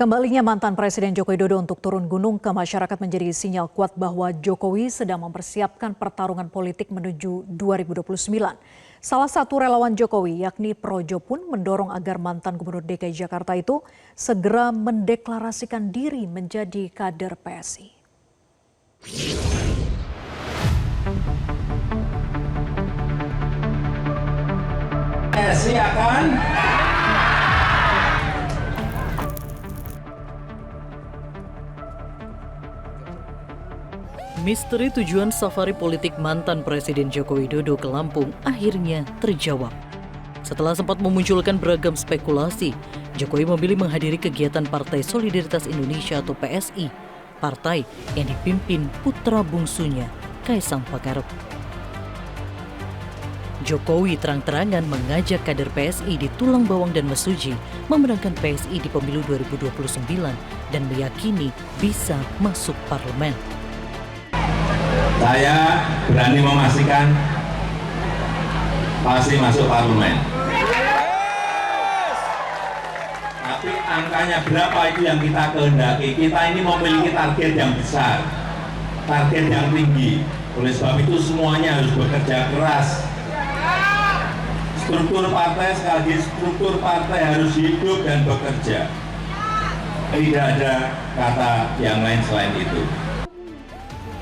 Kembalinya mantan Presiden Joko Widodo untuk turun gunung ke masyarakat menjadi sinyal kuat bahwa Jokowi sedang mempersiapkan pertarungan politik menuju 2029. Salah satu relawan Jokowi yakni Projo pun mendorong agar mantan Gubernur DKI Jakarta itu segera mendeklarasikan diri menjadi kader PSI. PSI akan Misteri tujuan safari politik mantan Presiden Joko Widodo ke Lampung akhirnya terjawab. Setelah sempat memunculkan beragam spekulasi, Jokowi memilih menghadiri kegiatan Partai Solidaritas Indonesia atau PSI, partai yang dipimpin putra bungsunya, Kaisang Pangarep. Jokowi terang-terangan mengajak kader PSI di Tulang Bawang dan Mesuji memenangkan PSI di pemilu 2029 dan meyakini bisa masuk parlemen. saya berani memastikan pasti masuk parlemen. Tapi angkanya berapa itu yang kita kehendaki. Kita ini memiliki target yang besar, target yang tinggi. Oleh sebab itu semuanya harus bekerja keras. Struktur partai, sekali lagi struktur partai harus hidup dan bekerja. Tidak ada kata yang lain selain itu.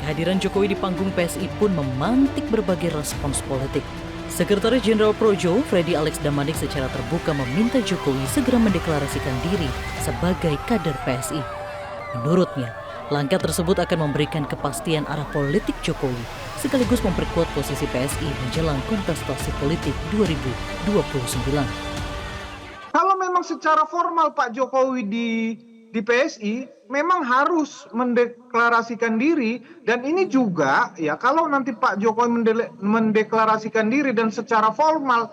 Kehadiran Jokowi di panggung PSI pun memantik berbagai respons politik. Sekretaris Jenderal Projo, Freddy Alex Damanik secara terbuka meminta Jokowi segera mendeklarasikan diri sebagai kader PSI. Menurutnya, langkah tersebut akan memberikan kepastian arah politik Jokowi, sekaligus memperkuat posisi PSI menjelang kontestasi politik 2029. Kalau memang secara formal Pak Jokowi di PSI memang harus mendeklarasikan diri, dan ini juga ya kalau nanti Pak Jokowi mendeklarasikan diri dan secara formal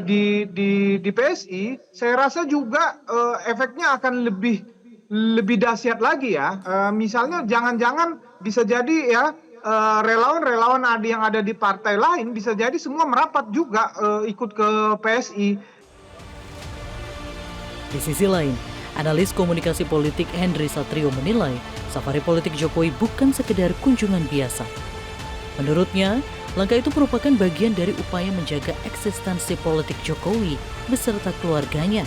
di PSI, saya rasa juga efeknya akan lebih dahsyat lagi ya. Misalnya jangan-jangan bisa jadi ya relawan-relawan yang ada di partai lain bisa jadi semua merapat juga ikut ke PSI. Di sisi lain, analis komunikasi politik Henry Satrio menilai safari politik Jokowi bukan sekedar kunjungan biasa. Menurutnya, langkah itu merupakan bagian dari upaya menjaga eksistensi politik Jokowi beserta keluarganya,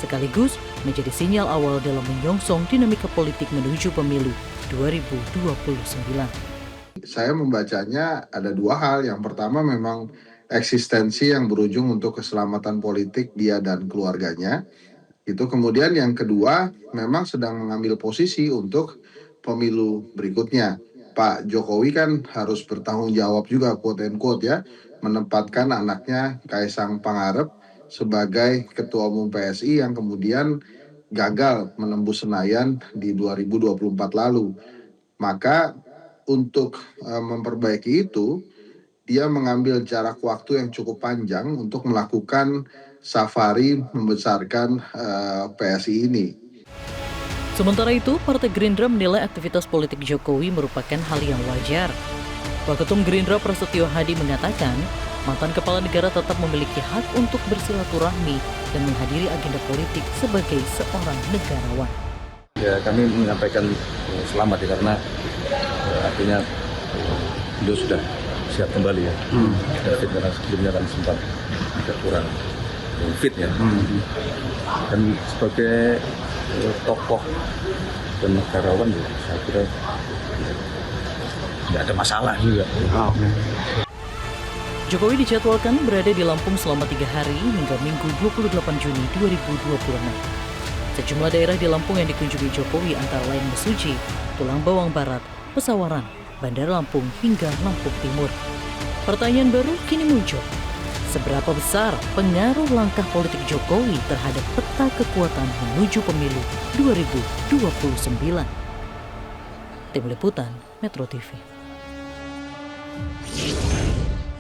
sekaligus menjadi sinyal awal dalam menyongsong dinamika politik menuju pemilu 2029. Saya membacanya ada dua hal. Yang pertama memang eksistensi yang berujung untuk keselamatan politik dia dan keluarganya. Itu kemudian yang kedua memang sedang mengambil posisi untuk pemilu berikutnya. Pak Jokowi kan harus bertanggung jawab juga quote and quote ya, menempatkan anaknya Kaisang Pangarep sebagai ketua umum PSI yang kemudian gagal menembus Senayan di 2024 lalu. Maka untuk memperbaiki itu, dia mengambil jarak waktu yang cukup panjang untuk melakukan safari membesarkan PSI ini. Sementara itu, Partai Gerindra menilai aktivitas politik Jokowi merupakan hal yang wajar. Waketum Gerindra Prasetyo Hadi mengatakan, mantan kepala negara tetap memiliki hak untuk bersilaturahmi dan menghadiri agenda politik sebagai seorang negarawan. Ya, kami menyampaikan selamat ya, karena artinya beliau sudah siap kembali ya. Fit, karena sebelumnya kan sempat agak kurang fit ya. Dan sebagai tokoh dan negarawan ya, saya kira tidak ada masalah juga. Jokowi dijadwalkan berada di Lampung selama 3 hari hingga Minggu 28 Juni 2026. Sejumlah daerah di Lampung yang dikunjungi Jokowi antara lain Mesuji, Tulang Bawang Barat, Pesawaran, Bandar Lampung hingga Lampung Timur. Pertanyaan baru kini muncul. Seberapa besar pengaruh langkah politik Jokowi terhadap peta kekuatan menuju pemilu 2029? Tim Liputan Metro TV.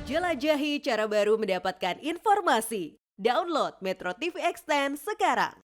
Jelajahi cara baru mendapatkan informasi. Download Metro TV Extend sekarang.